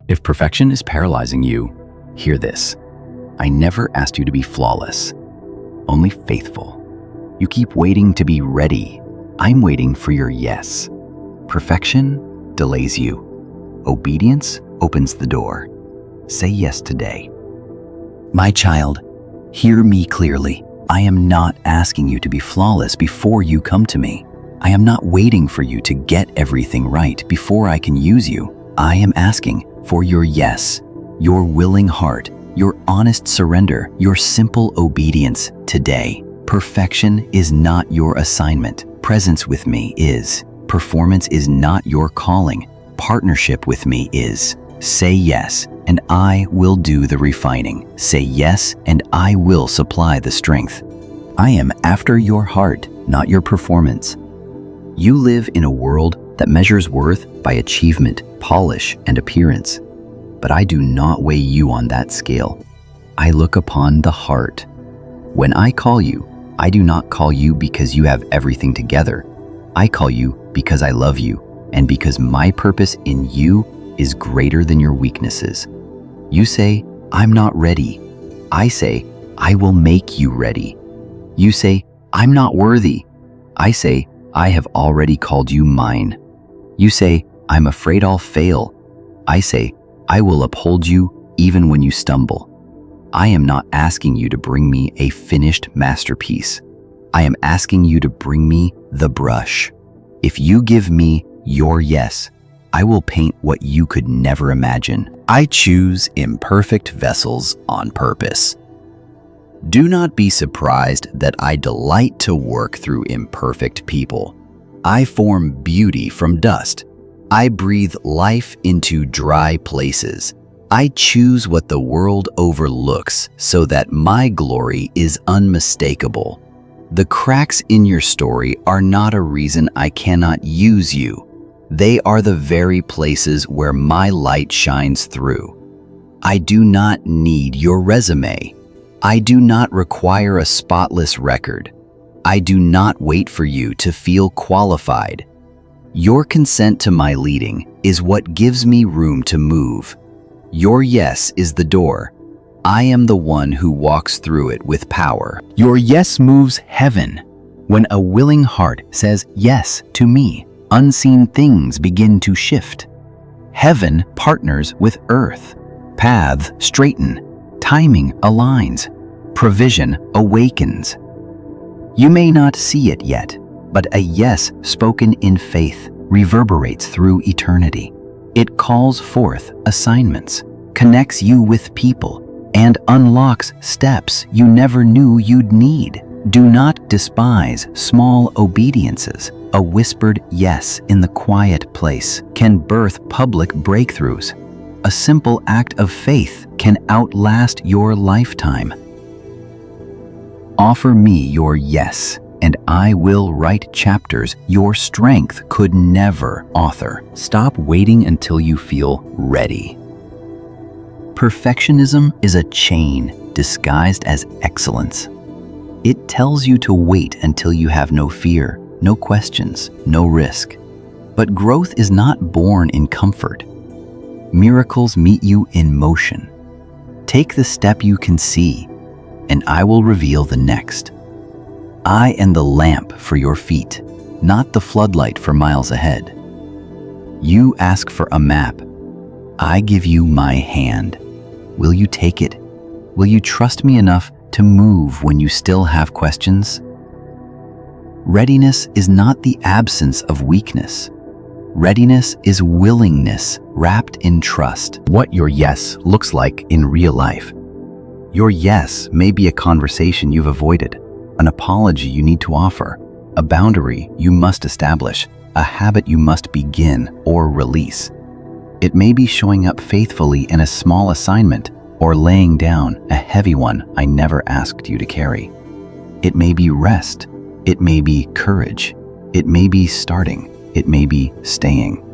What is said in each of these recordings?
If perfection is paralyzing you, hear this. I never asked you to be flawless, only faithful. You keep waiting to be ready. I'm waiting for your yes. Perfection delays you. Obedience opens the door. Say yes today. My child, hear me clearly. I am not asking you to be flawless before you come to me. I am not waiting for you to get everything right before I can use you. I am asking for your yes, your willing heart, your honest surrender, your simple obedience today. Perfection is not your assignment. Presence with me is. Performance is not your calling. Partnership with me is. Say yes, and I will do the refining. Say yes, and I will supply the strength. I am after your heart, not your performance. You live in a world that measures worth by achievement, polish, and appearance. But I do not weigh you on that scale. I look upon the heart. When I call you, I do not call you because you have everything together. I call you because I love you, and because my purpose in you is greater than your weaknesses. You say, I'm not ready. I say, I will make you ready. You say, I'm not worthy. I say, I have already called you mine. You say, I'm afraid I'll fail. I say, I will uphold you even when you stumble. I am not asking you to bring me a finished masterpiece. I am asking you to bring me the brush. If you give me your yes, I will paint what you could never imagine. I choose imperfect vessels on purpose. Do not be surprised that I delight to work through imperfect people. I form beauty from dust. I breathe life into dry places. I choose what the world overlooks so that my glory is unmistakable. The cracks in your story are not a reason I cannot use you. They are the very places where my light shines through. I do not need your resume. I do not require a spotless record. I do not wait for you to feel qualified. Your consent to my leading is what gives me room to move. Your yes is the door. I am the one who walks through it with power. Your yes moves heaven. When a willing heart says yes to me, unseen things begin to shift. Heaven partners with earth. Paths straighten. Timing aligns. Provision awakens. You may not see it yet, but a yes spoken in faith reverberates through eternity. It calls forth assignments, connects you with people, and unlocks steps you never knew you'd need. Do not despise small obediences. A whispered yes in the quiet place can birth public breakthroughs. A simple act of faith can outlast your lifetime. Offer me your yes, and I will write chapters your strength could never author. Stop waiting until you feel ready. Perfectionism is a chain disguised as excellence. It tells you to wait until you have no fear, no questions, no risk. But growth is not born in comfort. Miracles meet you in motion. Take the step you can see, and I will reveal the next. I am the lamp for your feet, not the floodlight for miles ahead. You ask for a map. I give you my hand. Will you take it? Will you trust me enough to move when you still have questions? Readiness is not the absence of weakness. Readiness is willingness wrapped in trust. What your yes looks like in real life. Your yes may be a conversation you've avoided, an apology you need to offer, a boundary you must establish, a habit you must begin or release. It may be showing up faithfully in a small assignment or laying down a heavy one I never asked you to carry. It may be rest. It may be courage. It may be starting. It may be staying.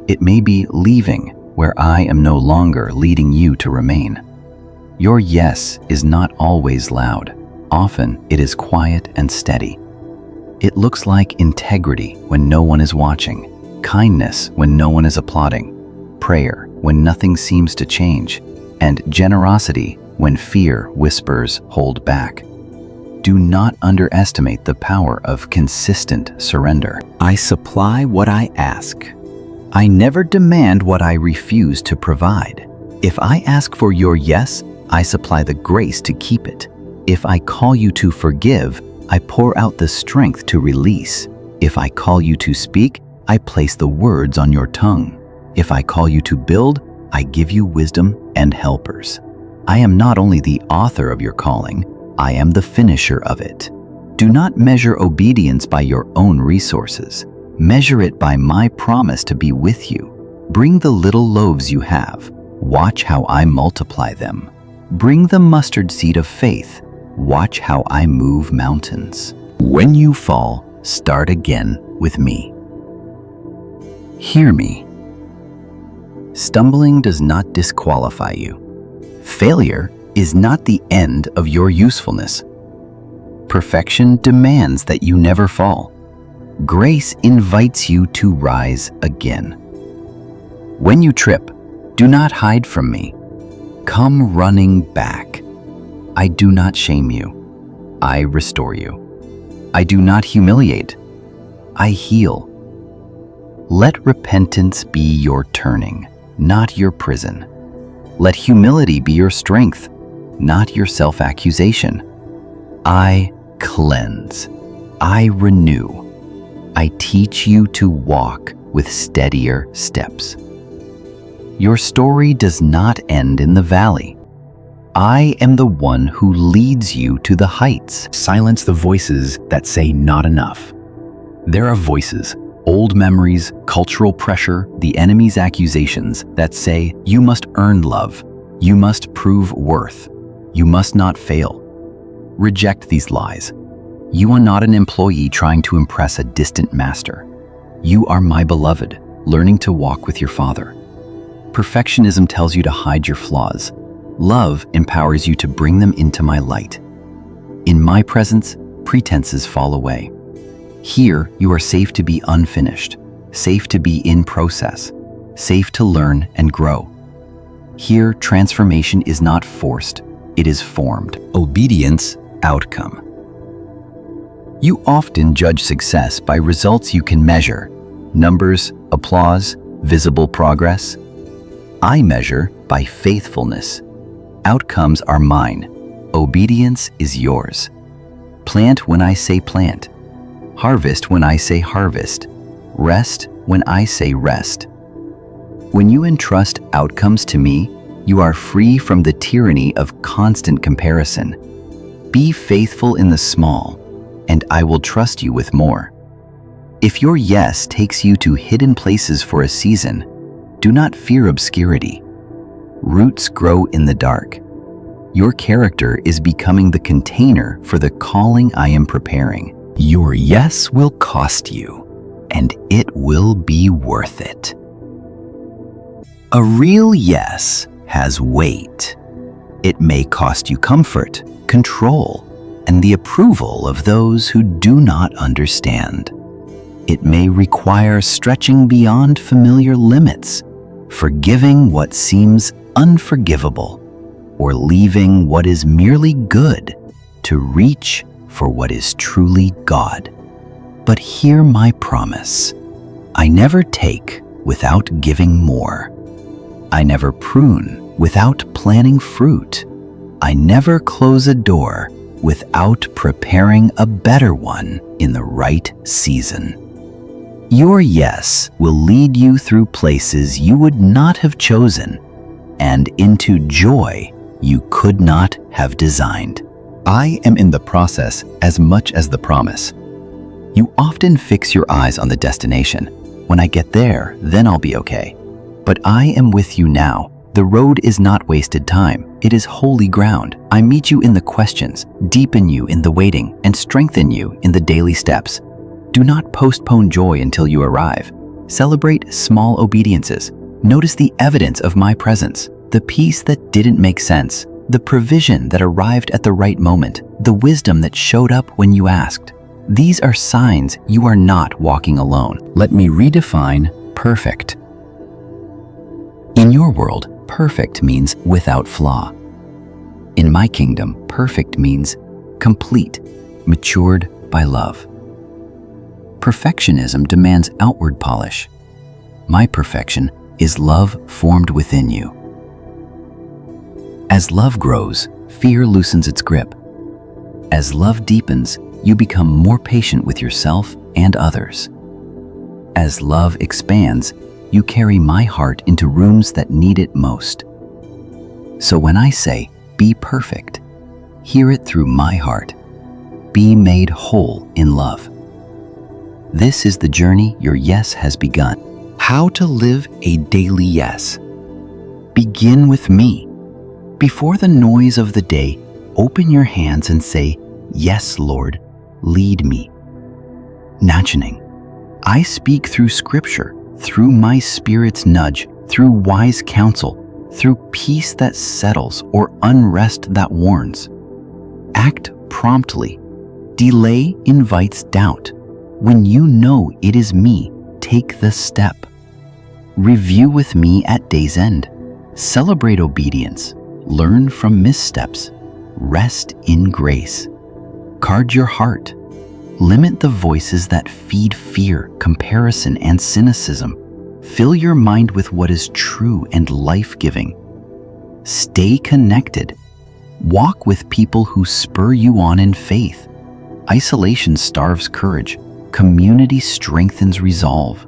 It may be leaving where I am no longer leading you to remain. Your yes is not always loud. Often it is quiet and steady. It looks like integrity when no one is watching, kindness when no one is applauding, prayer when nothing seems to change, and generosity when fear whispers, hold back. Do not underestimate the power of consistent surrender. I supply what I ask. I never demand what I refuse to provide. If I ask for your yes, I supply the grace to keep it. If I call you to forgive, I pour out the strength to release. If I call you to speak, I place the words on your tongue. If I call you to build, I give you wisdom and helpers. I am not only the author of your calling, I am the finisher of it. Do not measure obedience by your own resources. Measure it by my promise to be with you. Bring the little loaves you have. Watch how I multiply them. Bring the mustard seed of faith. Watch how I move mountains. When you fall, start again with me. Hear me. Stumbling does not disqualify you. Failure is not the end of your usefulness. Perfection demands that you never fall. Grace invites you to rise again. When you trip, do not hide from me. Come running back. I do not shame you. I restore you. I do not humiliate. I heal. Let repentance be your turning, not your prison. Let humility be your strength, not your self-accusation. I cleanse. I renew. I teach you to walk with steadier steps. Your story does not end in the valley. I am the one who leads you to the heights. Silence the voices that say not enough. There are voices, old memories, cultural pressure, the enemy's accusations that say you must earn love, you must prove worth, you must not fail. Reject these lies. You are not an employee trying to impress a distant master. You are my beloved, learning to walk with your Father. Perfectionism tells you to hide your flaws. Love empowers you to bring them into my light. In my presence, pretenses fall away. Here, you are safe to be unfinished, safe to be in process, safe to learn and grow. Here, transformation is not forced, it is formed. Obedience, outcome. You often judge success by results you can measure, numbers, applause, visible progress. I measure by faithfulness. Outcomes are mine. Obedience is yours. Plant when I say plant. Harvest when I say harvest. Rest when I say rest. When you entrust outcomes to me, you are free from the tyranny of constant comparison. Be faithful in the small, and I will trust you with more. If your yes takes you to hidden places for a season, do not fear obscurity. Roots grow in the dark. Your character is becoming the container for the calling I am preparing. Your yes will cost you, and it will be worth it. A real yes has weight. It may cost you comfort, control, and the approval of those who do not understand. It may require stretching beyond familiar limits, forgiving what seems unforgivable, or leaving what is merely good to reach for what is truly God. But hear my promise. I never take without giving more. I never prune without planting fruit. I never close a door without preparing a better one in the right season. Your yes will lead you through places you would not have chosen and into joy you could not have designed. I am in the process as much as the promise. You often fix your eyes on the destination. When I get there, then I'll be okay. But I am with you now. The road is not wasted time. It is holy ground. I meet you in the questions, deepen you in the waiting, and strengthen you in the daily steps. Do not postpone joy until you arrive. Celebrate small obediences. Notice the evidence of my presence, the peace that didn't make sense, the provision that arrived at the right moment, the wisdom that showed up when you asked. These are signs you are not walking alone. Let me redefine perfect. In your world, perfect means without flaw. In my kingdom, perfect means complete, matured by love. Perfectionism demands outward polish. My perfection is love formed within you. As love grows, fear loosens its grip. As love deepens, you become more patient with yourself and others. As love expands, you carry my heart into rooms that need it most. So when I say, be perfect, hear it through my heart. Be made whole in love. This is the journey your yes has begun. How to live a daily yes. Begin with me. Before the noise of the day, open your hands and say, yes, Lord, lead me. Nachaning. I speak through scripture, through my spirit's nudge, through wise counsel, through peace that settles or unrest that warns. Act promptly. Delay invites doubt. When you know it is me, take the step. Review with me at day's end. Celebrate obedience. Learn from missteps. Rest in grace. Guard your heart. Limit the voices that feed fear, comparison, and cynicism. Fill your mind with what is true and life-giving. Stay connected. Walk with people who spur you on in faith. Isolation starves courage. Community strengthens resolve.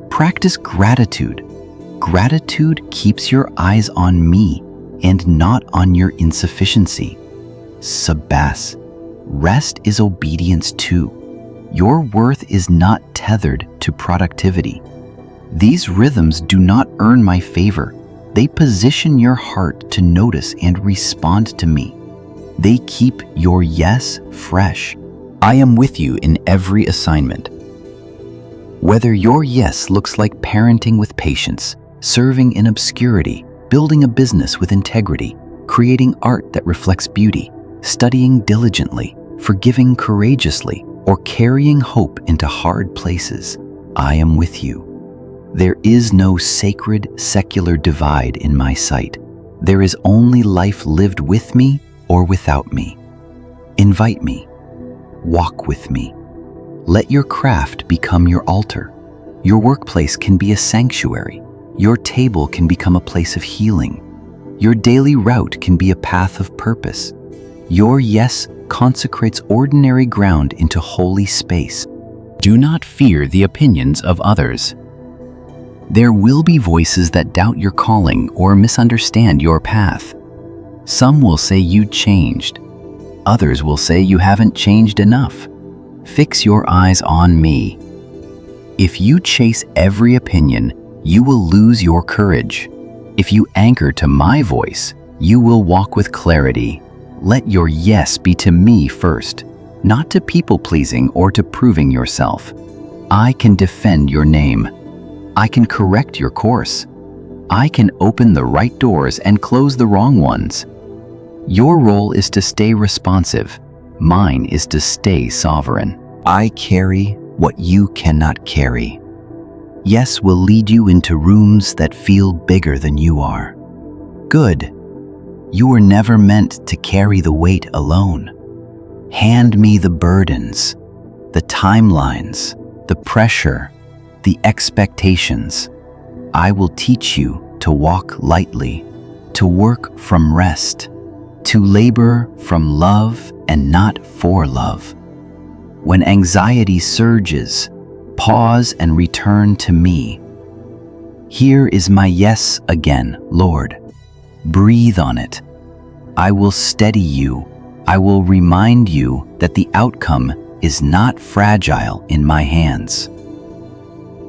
Practice gratitude. Gratitude keeps your eyes on me and not on your insufficiency. Sabbath. Rest is obedience too. Your worth is not tethered to productivity. These rhythms do not earn my favor. They position your heart to notice and respond to me. They keep your yes fresh. I am with you in every assignment. Whether your yes looks like parenting with patience, serving in obscurity, building a business with integrity, creating art that reflects beauty, studying diligently, forgiving courageously, or carrying hope into hard places, I am with you. There is no sacred, secular divide in my sight. There is only life lived with me or without me. Invite me. Walk with me. Let your craft become your altar. Your workplace can be a sanctuary. Your table can become a place of healing. Your daily route can be a path of purpose. Your yes consecrates ordinary ground into holy space. Do not fear the opinions of others. There will be voices that doubt your calling or misunderstand your path. Some will say you changed. Others will say you haven't changed enough. Fix your eyes on me. If you chase every opinion, you will lose your courage. If you anchor to my voice, you will walk with clarity. Let your yes be to me first, not to people-pleasing or to proving yourself. I can defend your name. I can correct your course. I can open the right doors and close the wrong ones. Your role is to stay responsive. Mine is to stay sovereign. I carry what you cannot carry. Yes will lead you into rooms that feel bigger than you are. Good. You were never meant to carry the weight alone. Hand me the burdens, the timelines, the pressure, the expectations. I will teach you to walk lightly, to work from rest, to labor from love and not for love. When anxiety surges, pause and return to me. Here is my yes again, Lord. Breathe on it. I will steady you. I will remind you that the outcome is not fragile in my hands.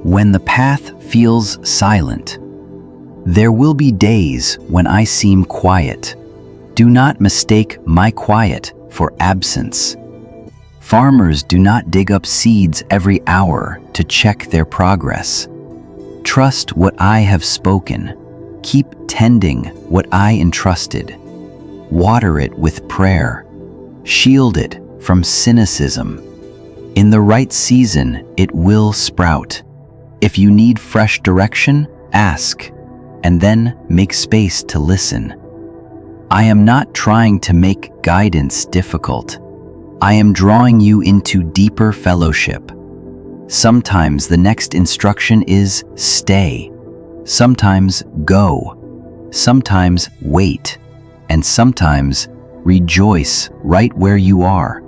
When the path feels silent, there will be days when I seem quiet. Do not mistake my quiet for absence. Farmers do not dig up seeds every hour to check their progress. Trust what I have spoken. Keep tending what I entrusted. Water it with prayer. Shield it from cynicism. In the right season, it will sprout. If you need fresh direction, ask, and then make space to listen. I am not trying to make guidance difficult. I am drawing you into deeper fellowship. Sometimes the next instruction is stay. Sometimes go. Sometimes wait. And sometimes rejoice right where you are.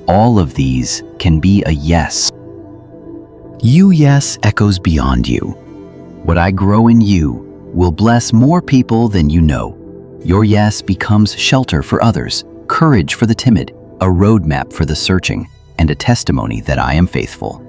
All of these can be a yes. You yes echoes beyond you. What I grow in you will bless more people than you know. Your yes becomes shelter for others, courage for the timid, a roadmap for the searching, and a testimony that I am faithful.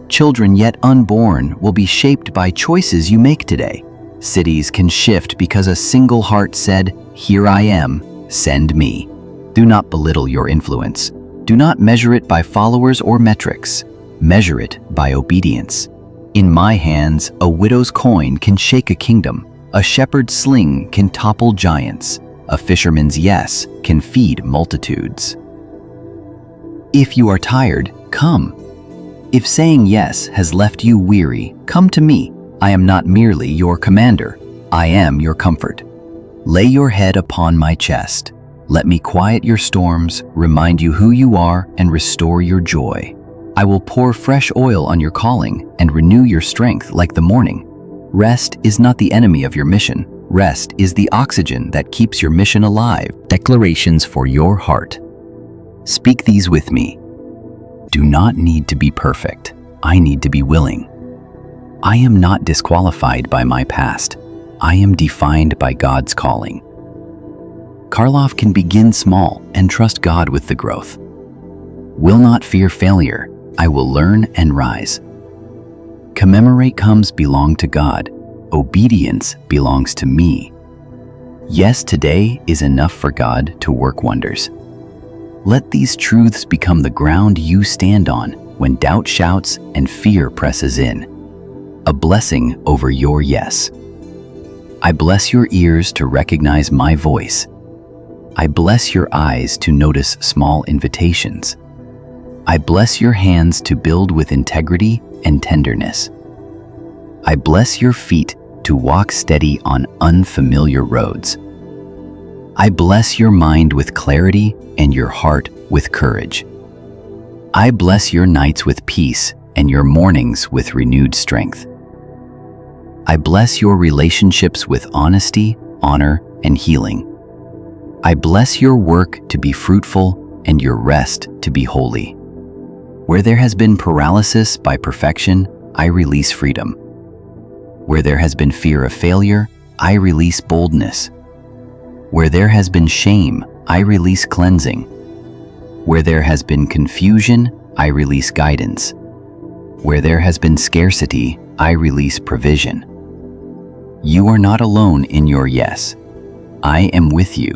Children yet unborn will be shaped by choices you make today. Cities can shift because a single heart said, "Here I am, send me." Do not belittle your influence. Do not measure it by followers or metrics. Measure it by obedience. In my hands, a widow's coin can shake a kingdom. A shepherd's sling can topple giants. A fisherman's yes can feed multitudes. If you are tired, come. If saying yes has left you weary, come to me. I am not merely your commander. I am your comfort. Lay your head upon my chest. Let me quiet your storms, remind you who you are, and restore your joy. I will pour fresh oil on your calling and renew your strength like the morning. Rest is not the enemy of your mission. Rest is the oxygen that keeps your mission alive. Declarations for your heart. Speak these with me. Do not need to be perfect. I need to be willing. I am not disqualified by my past. I am defined by God's calling. Karloff can begin small and trust God with the growth. Will not fear failure. I will learn and rise. Commemorate comes belong to God. Obedience belongs to me. Yes, today is enough for God to work wonders. Let these truths become the ground you stand on when doubt shouts and fear presses in. A blessing over your yes. I bless your ears to recognize my voice. I bless your eyes to notice small invitations. I bless your hands to build with integrity and tenderness. I bless your feet to walk steady on unfamiliar roads. I bless your mind with clarity and your heart with courage. I bless your nights with peace and your mornings with renewed strength. I bless your relationships with honesty, honor, and healing. I bless your work to be fruitful and your rest to be holy. Where there has been paralysis by perfection, I release freedom. Where there has been fear of failure, I release boldness. Where there has been shame, I release cleansing. Where there has been confusion, I release guidance. Where there has been scarcity, I release provision. You are not alone in your yes. I am with you.